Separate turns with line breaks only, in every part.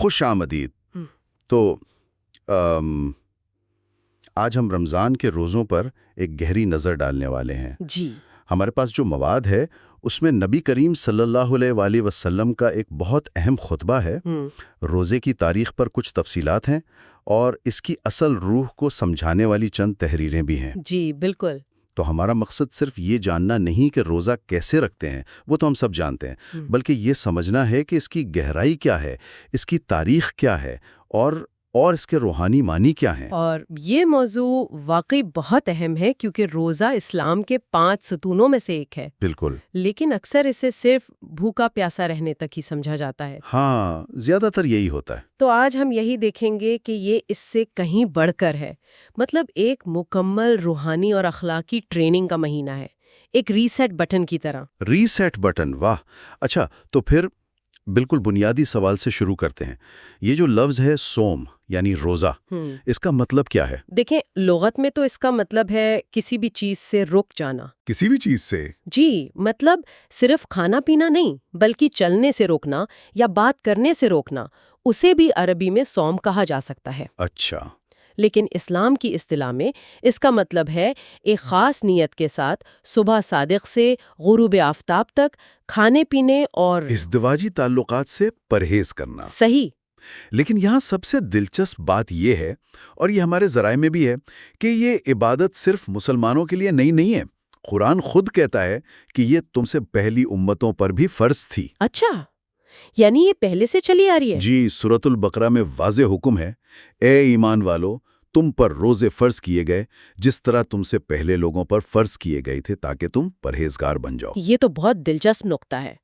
خوش آمدید۔ تو آج ہم رمضان کے روزوں پر ایک گہری نظر ڈالنے والے ہیں۔
جی،
ہمارے پاس جو مواد ہے اس میں نبی کریم صلی اللہ علیہ وآلہ وسلم کا ایک بہت اہم خطبہ ہے، روزے کی تاریخ پر کچھ تفصیلات ہیں اور اس کی اصل روح کو سمجھانے والی چند تحریریں بھی ہیں۔
جی بالکل۔
تو ہمارا مقصد صرف یہ جاننا نہیں کہ روزہ کیسے رکھتے ہیں، وہ تو ہم سب جانتے ہیں، بلکہ یہ سمجھنا ہے کہ اس کی گہرائی کیا ہے، اس کی تاریخ کیا ہے اور اس کے روحانی معنی کیا ہیں۔
اور یہ موضوع واقعی بہت اہم ہے کیونکہ روزہ اسلام کے 5 ستونوں میں سے ایک ہے۔
بالکل۔
لیکن اکثر اسے صرف بھوکا پیاسا رہنے تک ہی سمجھا جاتا ہے۔
ہاں، زیادہ تر یہی ہوتا ہے۔
تو آج ہم یہی دیکھیں گے کہ یہ اس سے کہیں بڑھ کر ہے، مطلب ایک مکمل روحانی اور اخلاقی ٹریننگ کا مہینہ ہے، ایک ریسیٹ بٹن کی طرح۔
ریسیٹ بٹن، واہ! اچھا، تو پھر بالکل بنیادی سوال سے شروع کرتے ہیں۔ یہ جو لفظ ہے صوم یعنی روزہ، اس کا مطلب کیا ہے؟
دیکھیں، لغت میں تو اس کا مطلب ہے کسی بھی چیز سے رک جانا۔
کسی بھی چیز سے؟
جی، مطلب صرف کھانا پینا نہیں، بلکہ چلنے سے روکنا یا بات کرنے سے روکنا، اسے بھی عربی میں صوم کہا جا سکتا ہے۔
اچھا۔
لیکن اسلام کی اصطلاح میں اس کا مطلب ہے ایک خاص نیت کے ساتھ صبح صادق سے غروب آفتاب تک کھانے پینے اور
ازدواجی تعلقات سے پرہیز کرنا۔
صحیح۔
لیکن یہاں سب سے دلچسپ بات یہ ہے، اور یہ ہمارے ذرائع میں بھی ہے، کہ یہ عبادت صرف مسلمانوں کے لیے نئی نہیں ہے۔ قرآن خود کہتا ہے کہ یہ تم سے پہلی امتوں پر بھی فرض تھی۔
اچھا، یعنی یہ پہلے سے چلی آ رہی ہے؟
جی، سورۃ البقرہ میں واضح حکم ہے، اے ایمان والو، تم پر روزے فرض کیے گئے جس طرح تم سے پہلے لوگوں پر فرض کیے گئے تھے تاکہ تم پرہیزگار بن جاؤ۔
یہ تو بہت دلچسپ نقطہ ہے۔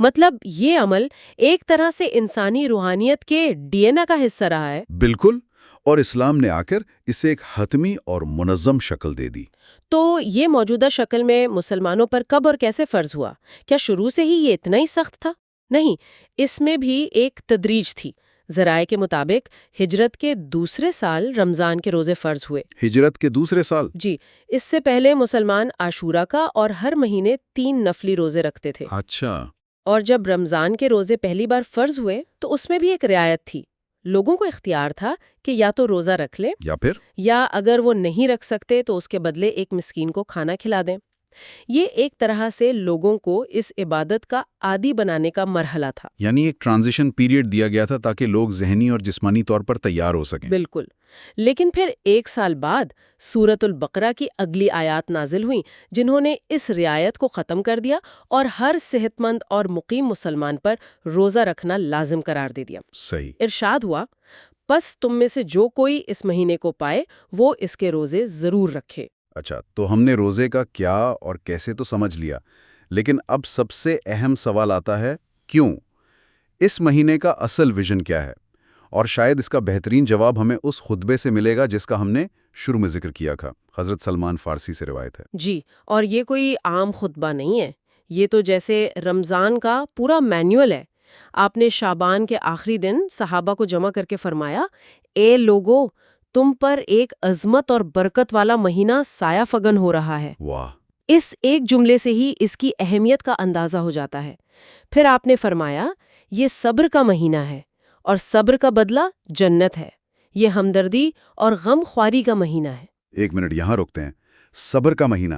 مطلب یہ عمل ایک طرح سے انسانی روحانیت کے ڈی این اے کا حصہ رہا ہے۔
بالکل، اور اسلام نے آ کر اسے ایک حتمی اور منظم شکل دے دی۔
تو یہ موجودہ شکل میں مسلمانوں پر کب اور کیسے فرض ہوا؟ کیا شروع سے ہی یہ اتنا ہی سخت تھا؟ نہیں، اس میں بھی ایک تدریج تھی۔ ذرائع کے مطابق ہجرت کے دوسرے سال رمضان کے روزے فرض ہوئے۔
ہجرت کے دوسرے سال؟
جی، اس سے پہلے مسلمان عاشورہ کا اور ہر مہینے 3 نفلی روزے رکھتے تھے۔
اچھا۔
اور جب رمضان کے روزے پہلی بار فرض ہوئے تو اس میں بھی ایک رعایت تھی۔ لوگوں کو اختیار تھا کہ یا تو روزہ رکھ لیں یا اگر وہ نہیں رکھ سکتے تو اس کے بدلے ایک مسکین کو کھانا کھلا دیں۔ یہ ایک طرح سے لوگوں کو اس عبادت کا عادی بنانے کا مرحلہ تھا۔
یعنی ایک ٹرانزیشن پیریڈ دیا گیا تھا تاکہ لوگ ذہنی اور جسمانی طور پر تیار ہو سکیں۔
بالکل۔ لیکن پھر 1 سال بعد سورۃ البقرہ کی اگلی آیات نازل ہوئیں جنہوں نے اس رعایت کو ختم کر دیا اور ہر صحت مند اور مقیم مسلمان پر روزہ رکھنا لازم قرار دے دیا۔
صحیح۔
ارشاد ہوا، پس تم میں سے جو کوئی اس مہینے کو پائے وہ اس کے روزے ضرور رکھے۔
اچھا، تو ہم نے روزے کا کیا اور کیسے تو سمجھ لیا، لیکن اب سب سے اہم سوال آتا ہے، کیوں؟ اس مہینے کا اصل ویژن کیا ہے؟ اور شاید اس کا بہترین جواب ہمیں اس خطبے سے ملے گا جس کا ہم نے شروع میں ذکر کیا تھا، حضرت سلمان فارسی سے روایت ہے۔
جی، اور یہ کوئی عام خطبہ نہیں ہے، یہ تو جیسے رمضان کا پورا مینیول ہے۔ آپ نے شعبان کے آخری دن صحابہ کو جمع کر کے فرمایا، اے لوگو، تم پر ایک عظمت اور برکت والا مہینہ سایہ فگن ہو رہا ہے۔
واہ!
اس ایک جملے سے ہی اس کی اہمیت کا اندازہ ہو جاتا ہے۔ پھر آپ نے فرمایا، یہ صبر کا مہینہ ہے اور صبر کا بدلہ جنت ہے۔ یہ ہمدردی اور غم خواری کا مہینہ ہے۔
1 منٹ یہاں روکتے ہیں۔ صبر کا مہینہ،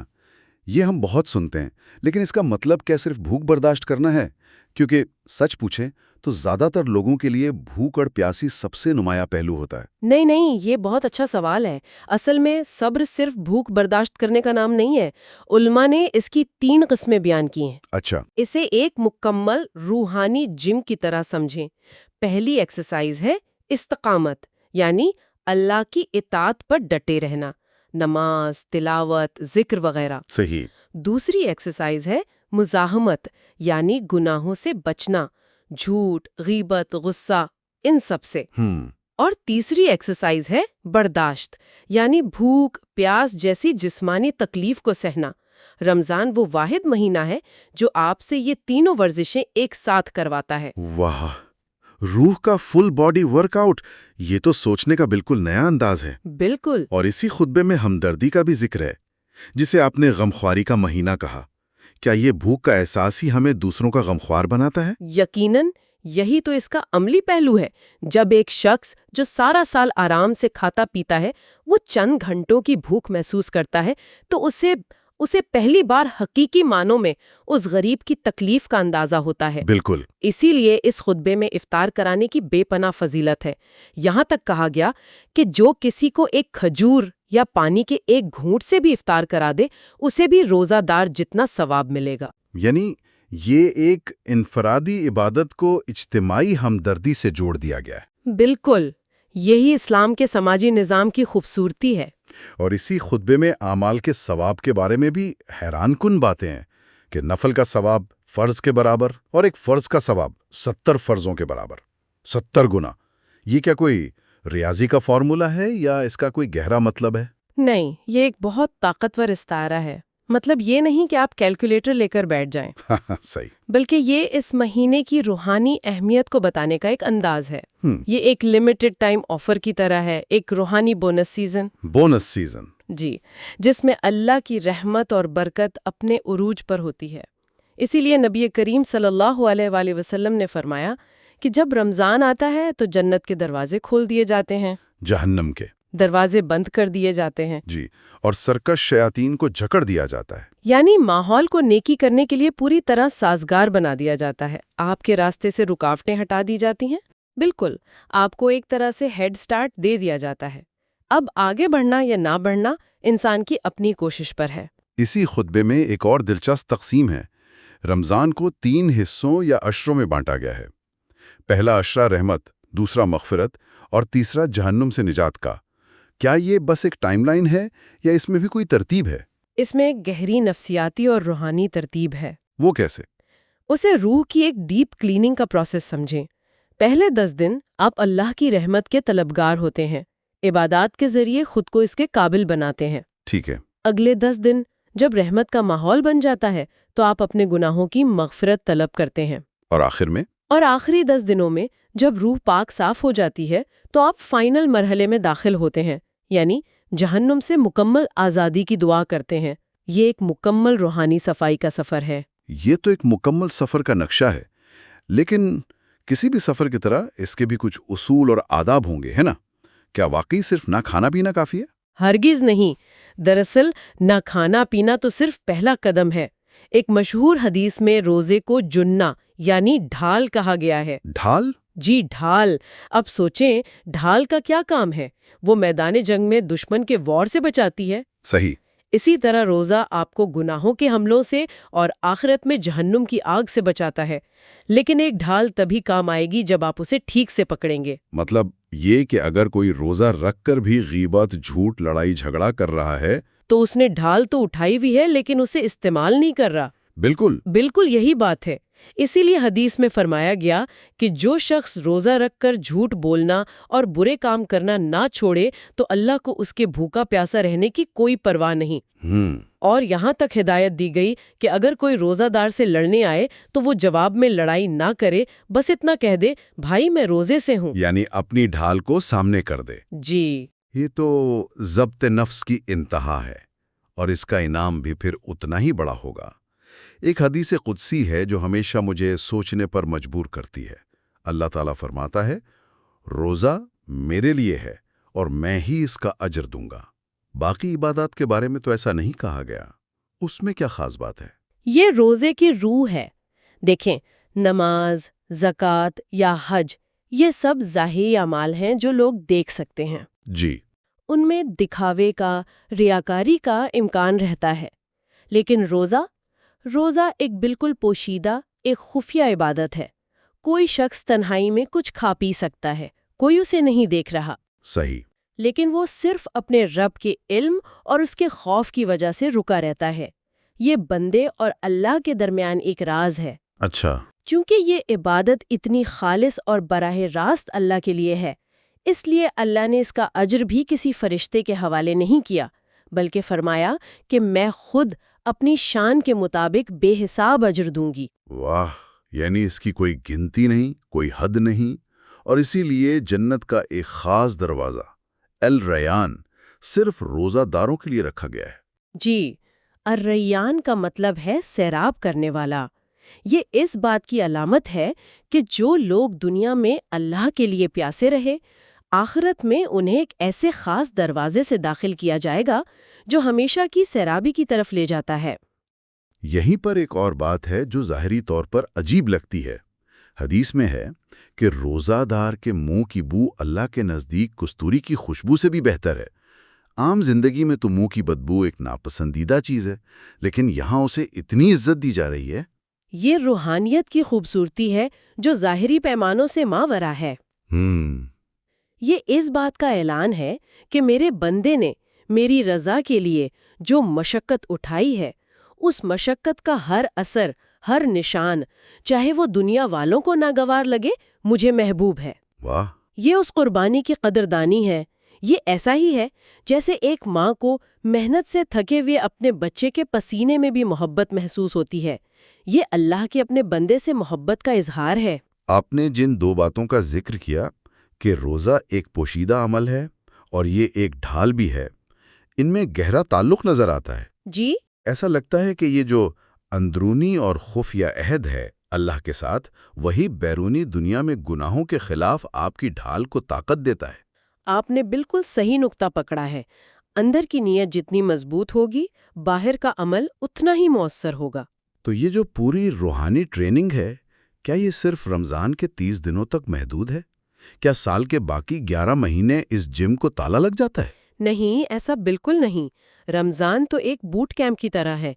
یہ ہم بہت سنتے ہیں، لیکن اس کا مطلب کیا صرف بھوک برداشت کرنا ہے؟ کیونکہ سچ پوچھیں تو زیادہ تر لوگوں کے لیے بھوک اور پیاسی سب سے نمایاں پہلو ہوتا ہے۔
نہیں، یہ بہت اچھا سوال ہے۔ اصل میں صبر صرف بھوک برداشت کرنے کا نام نہیں ہے۔ علماء نے اس کی 3 قسمیں بیان کی ہیں۔
اچھا۔
اسے ایک مکمل روحانی جم کی طرح سمجھیں۔ پہلی ایکسرسائز ہے استقامت، یعنی اللہ کی اطاعت پر ڈٹے رہنا، نماز، تلاوت، ذکر وغیرہ۔
صحیح۔
دوسری ایکسرسائز ہے مزاحمت، یعنی گناہوں سے بچنا، جھوٹ، غیبت، غصہ، ان سب سے۔ اور تیسری ایکسرسائز ہے برداشت، یعنی بھوک، پیاس جیسی جسمانی تکلیف کو سہنا۔ رمضان وہ واحد مہینہ ہے جو آپ سے یہ تینوں ورزشیں ایک ساتھ کرواتا ہے۔
واہ! روح کا فل باڈی ورک آؤٹ، یہ تو سوچنے کا بالکل نیا انداز ہے۔
بالکل۔
اور اسی خطبے میں ہمدردی کا بھی ذکر ہے، جسے آپ نے غمخواری کا مہینہ کہا۔ کیا یہ بھوک کا احساس ہی ہمیں دوسروں کا غمخوار بناتا ہے؟
یقیناً، یہی تو اس کا عملی پہلو ہے۔ جب ایک شخص جو سارا سال آرام سے کھاتا پیتا ہے وہ چند گھنٹوں کی بھوک محسوس کرتا ہے تو اسے پہلی بار حقیقی معنوں میں اس غریب کی تکلیف کا اندازہ ہوتا ہے۔
بالکل۔
اسی لیے اس خطبے میں افطار کرانے کی بے پناہ فضیلت ہے۔ یہاں تک کہا گیا کہ جو کسی کو ایک کھجور یا پانی کے ایک گھونٹ سے بھی افطار کرا دے اسے بھی روزہ دار جتنا ثواب ملے گا۔
یعنی یہ ایک انفرادی عبادت کو اجتماعی ہمدردی سے جوڑ دیا گیا ہے۔
بالکل، یہی اسلام کے سماجی نظام کی خوبصورتی ہے۔
اور اسی خطبے میں اعمال کے ثواب کے بارے میں بھی حیران کن باتیں ہیں کہ نفل کا ثواب فرض کے برابر اور ایک فرض کا ثواب 70 فرضوں کے برابر، 70 گنا۔ یہ کیا کوئی ریاضی کا فارمولا ہے یا اس کا کوئی گہرا مطلب ہے؟
نہیں، یہ ایک بہت طاقتور استعارہ ہے۔ مطلب یہ نہیں کہ آپ کیلکولیٹر لے کر بیٹھ جائیں،
صحیح۔
بلکہ یہ اس مہینے کی روحانی اہمیت کو بتانے کا ایک انداز ہے۔ یہ ایک لمیٹڈ ٹائم آفر کی طرح ہے، ایک روحانی بونس سیزن، جی، جس میں اللہ کی رحمت اور برکت اپنے عروج پر ہوتی ہے۔ اسی لیے نبی کریم صلی اللہ علیہ وآلہ وسلم نے فرمایا کہ جب رمضان آتا ہے تو جنت کے دروازے کھول دیے جاتے ہیں،
جہنم کے
دروازے بند کر دیے جاتے ہیں،
جی، اور سرکش شیاطین کو جکڑ دیا جاتا ہے۔
یعنی ماحول کو نیکی کرنے کے لیے پوری طرح سازگار بنا دیا جاتا ہے۔ آپ کے راستے سے رکاوٹیں ہٹا دی جاتی ہیں۔ بالکل، آپ کو ایک طرح سے ہیڈ سٹارٹ دے دیا جاتا ہے۔ اب آگے بڑھنا یا نہ بڑھنا انسان کی اپنی کوشش پر ہے۔
اسی خطبے میں ایک اور دلچسپ تقسیم ہے۔ رمضان کو 3 حصوں یا عشروں میں بانٹا گیا ہے۔ پہلا عشرہ رحمت، دوسرا مغفرت اور تیسرا جہنم سے نجات کا۔ کیا یہ بس ایک ٹائم لائن ہے یا اس میں بھی کوئی ترتیب ہے؟
اس میں ایک گہری نفسیاتی اور روحانی ترتیب ہے۔
وہ کیسے؟
اسے روح کی ایک ڈیپ کلیننگ کا پروسیس سمجھیں۔ پہلے 10 دن آپ اللہ کی رحمت کے طلبگار ہوتے ہیں، عبادات کے ذریعے خود کو اس کے قابل بناتے ہیں۔
ٹھیک ہے۔
اگلے 10 دن جب رحمت کا ماحول بن جاتا ہے تو آپ اپنے گناہوں کی مغفرت طلب کرتے ہیں۔
اور آخر میں؟
اور آخری 10 دنوں میں جب روح پاک صاف ہو جاتی ہے تو آپ فائنل مرحلے میں داخل ہوتے ہیں، یعنی جہنم سے مکمل آزادی کی دعا کرتے ہیں۔ یہ ایک مکمل روحانی صفائی کا سفر ہے۔
یہ تو ایک مکمل سفر کا نقشہ ہے، لیکن کسی بھی سفر کی طرح اس کے بھی کچھ اصول اور آداب ہوں گے، ہے نا؟ کیا واقعی صرف نہ کھانا پینا کافی ہے؟
ہرگز نہیں۔ دراصل نہ کھانا پینا تو صرف پہلا قدم ہے۔ ایک مشہور حدیث میں روزے کو جنہ یعنی ڈھال کہا گیا ہے۔
ڈھال؟
جی، ڈھال۔ اب سوچیں ڈھال کا کیا کام ہے؟ وہ میدان جنگ میں دشمن کے وار سے بچاتی ہے۔
صحیح۔
اسی طرح روزہ آپ کو گناہوں کے حملوں سے اور آخرت میں جہنم کی آگ سے بچاتا ہے، لیکن ایک ڈھال تبھی کام آئے گی جب آپ اسے ٹھیک سے پکڑیں گے۔
مطلب یہ کہ اگر کوئی روزہ رکھ کر بھی غیبت، جھوٹ، لڑائی جھگڑا کر رہا ہے
تو اس نے ڈھال تو اٹھائی ہوئی ہے لیکن اسے استعمال نہیں کر رہا۔ بالکل یہی بات ہے۔ اسی لیے حدیث میں فرمایا گیا کہ جو شخص روزہ رکھ کر جھوٹ بولنا اور برے کام کرنا نہ چھوڑے تو اللہ کو اس کے بھوکا پیاسا رہنے کی کوئی پرواہ نہیں۔ اور یہاں تک ہدایت دی گئی کہ اگر کوئی روزہ دار سے لڑنے آئے تو وہ جواب میں لڑائی نہ کرے، بس اتنا کہہ دے بھائی میں روزے سے ہوں،
یعنی اپنی ڈھال کو سامنے کر دے۔
جی،
یہ تو ضبط نفس کی انتہا ہے، اور اس کا انعام بھی پھر اتنا ہی بڑا ہوگا۔ ایک حدیث قدسی ہے جو ہمیشہ مجھے سوچنے پر مجبور کرتی ہے۔ اللہ تعالیٰ فرماتا ہے، روزہ میرے لیے ہے اور میں ہی اس کا اجر دوں گا۔ باقی عبادات کے بارے میں تو ایسا نہیں کہا گیا۔ اس میں کیا خاص بات ہے؟
یہ روزے کی روح ہے۔ دیکھیں، نماز، زکوٰۃ یا حج یہ سب ظاہری اعمال ہیں جو لوگ دیکھ سکتے ہیں۔
جی۔
ان میں دکھاوے کا، ریاکاری کا امکان رہتا ہے، لیکن روزہ ایک بالکل پوشیدہ، ایک خفیہ عبادت ہے۔ کوئی شخص تنہائی میں کچھ کھا پی سکتا ہے، کوئی اسے نہیں دیکھ رہا۔
صحیح۔
لیکن وہ صرف اپنے رب کے علم اور اس کے خوف کی وجہ سے رکا رہتا ہے۔ یہ بندے اور اللہ کے درمیان ایک راز ہے۔
اچھا۔
چونکہ یہ عبادت اتنی خالص اور براہ راست اللہ کے لیے ہے، اس لیے اللہ نے اس کا اجر بھی کسی فرشتے کے حوالے نہیں کیا، بلکہ فرمایا کہ میں خود اپنی شان کے مطابق بے حساب اجر دوں گی۔
واہ، یعنی اس کی کوئی گنتی نہیں، کوئی حد نہیں، اور اسی لیے جنت کا ایک خاص دروازہ الریان صرف روزہ داروں کے لیے رکھا گیا ہے۔
جی، الریان کا مطلب ہے سیراب کرنے والا۔ یہ اس بات کی علامت ہے کہ جو لوگ دنیا میں اللہ کے لیے پیاسے رہے، آخرت میں انہیں ایک ایسے خاص دروازے سے داخل کیا جائے گا جو ہمیشہ کی سیرابی کی طرف لے جاتا ہے۔
یہیں پر ایک اور بات ہے جو ظاہری طور پر عجیب لگتی ہے۔ حدیث میں ہے کہ روزہ دار کے منہ کی بو اللہ کے نزدیک کستوری کی خوشبو سے بھی بہتر ہے۔ عام زندگی میں تو منہ کی بدبو ایک ناپسندیدہ چیز ہے، لیکن یہاں اسے اتنی عزت دی جا رہی ہے۔
یہ روحانیت کی خوبصورتی ہے جو ظاہری پیمانوں سے ماورا ہے۔ یہ اس بات کا اعلان ہے کہ میرے بندے نے میری رضا کے لیے جو مشقت اٹھائی ہے، اس مشقت کا ہر اثر، ہر نشان، چاہے وہ دنیا والوں کو ناگوار لگے، مجھے محبوب ہے۔
واہ!
یہ اس قربانی کی قدردانی ہے۔ یہ ایسا ہی ہے جیسے ایک ماں کو محنت سے تھکے ہوئے اپنے بچے کے پسینے میں بھی محبت محسوس ہوتی ہے۔ یہ اللہ کے اپنے بندے سے محبت کا اظہار ہے۔
آپ نے جن دو باتوں کا ذکر کیا کہ روزہ ایک پوشیدہ عمل ہے اور یہ ایک ڈھال بھی ہے، ان میں گہرا تعلق نظر آتا ہے۔
جی،
ایسا لگتا ہے کہ یہ جو اندرونی اور خفیہ عہد ہے اللہ کے ساتھ، وہی بیرونی دنیا میں گناہوں کے خلاف آپ کی ڈھال کو طاقت دیتا ہے۔
آپ نے بالکل صحیح نقطہ پکڑا ہے۔ اندر کی نیت جتنی مضبوط ہوگی، باہر کا عمل اتنا ہی مؤثر ہوگا۔
تو یہ جو پوری روحانی ٹریننگ ہے، کیا یہ صرف رمضان کے 30 دنوں تک محدود ہے؟ کیا سال کے باقی 11 مہینے اس جم کو تالا لگ جاتا ہے؟
نہیں، ایسا بالکل نہیں۔ رمضان تو ایک بوٹ کیمپ کی طرح ہے۔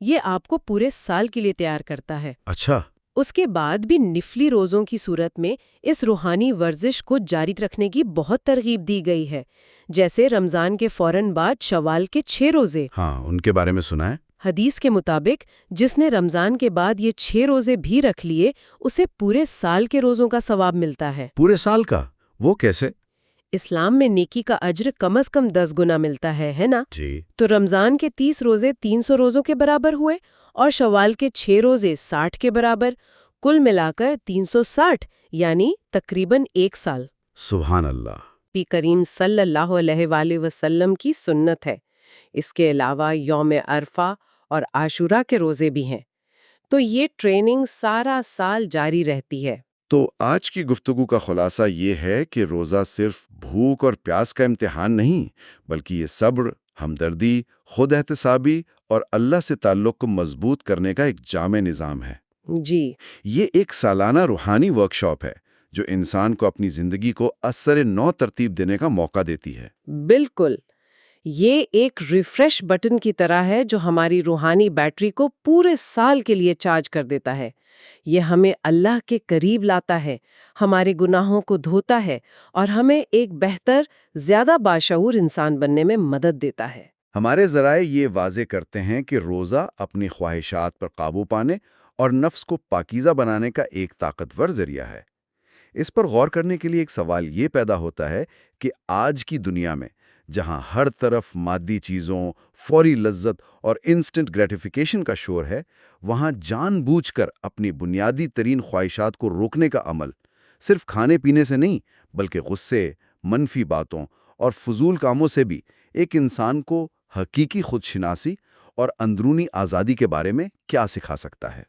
یہ آپ کو پورے سال کے لیے تیار کرتا ہے۔
اچھا۔
اس کے بعد بھی نفلی روزوں کی صورت میں اس روحانی ورزش کو جاری رکھنے کی بہت ترغیب دی گئی ہے، جیسے رمضان کے فوراً بعد شوال کے 6 روزے۔
ہاں، ان کے بارے میں سنا ہے۔
حدیث کے مطابق جس نے رمضان کے بعد یہ 6 روزے بھی رکھ لیے، اسے پورے سال کے روزوں کا ثواب ملتا ہے۔
پورے سال کا؟ وہ کیسے؟
اسلام میں نیکی کا اجر کم از کم 10 گنا ملتا ہے نا؟
جی۔
تو رمضان کے 30 روزے 300 روزوں کے برابر ہوئے اور شوال کے 6 روزے 60 کے برابر، کل ملا کر 360، یعنی تقریباً 1 سال۔
سبحان اللہ۔
نبی کریم صلی اللہ علیہ وآلہ وسلم کی سنت ہے۔ اس کے علاوہ یوم عرفہ اور عاشورہ کے روزے بھی ہیں۔ تو یہ ٹریننگ سارا سال جاری رہتی ہے۔
تو آج کی گفتگو کا خلاصہ یہ ہے کہ روزہ صرف بھوک اور پیاس کا امتحان نہیں، بلکہ یہ صبر، ہمدردی، خود احتسابی اور اللہ سے تعلق کو مضبوط کرنے کا ایک جامع نظام ہے۔
جی،
یہ ایک سالانہ روحانی ورکشاپ ہے جو انسان کو اپنی زندگی کو اثر نو ترتیب دینے کا موقع دیتی ہے۔
بالکل۔ یہ ایک ریفریش بٹن کی طرح ہے جو ہماری روحانی بیٹری کو پورے سال کے لیے چارج کر دیتا ہے۔ یہ ہمیں اللہ کے قریب لاتا ہے، ہمارے گناہوں کو دھوتا ہے اور ہمیں ایک بہتر، زیادہ باشعور انسان بننے میں مدد دیتا ہے۔
ہمارے ذرائع یہ واضح کرتے ہیں کہ روزہ اپنی خواہشات پر قابو پانے اور نفس کو پاکیزہ بنانے کا ایک طاقتور ذریعہ ہے۔ اس پر غور کرنے کے لیے ایک سوال یہ پیدا ہوتا ہے کہ آج کی دنیا میں جہاں ہر طرف مادی چیزوں، فوری لذت اور انسٹنٹ گریٹیفیکیشن کا شور ہے، وہاں جان بوجھ کر اپنی بنیادی ترین خواہشات کو روکنے کا عمل صرف کھانے پینے سے نہیں، بلکہ غصے، منفی باتوں اور فضول کاموں سے بھی ایک انسان کو حقیقی خودشناسی اور اندرونی آزادی کے بارے میں کیا سکھا سکتا ہے۔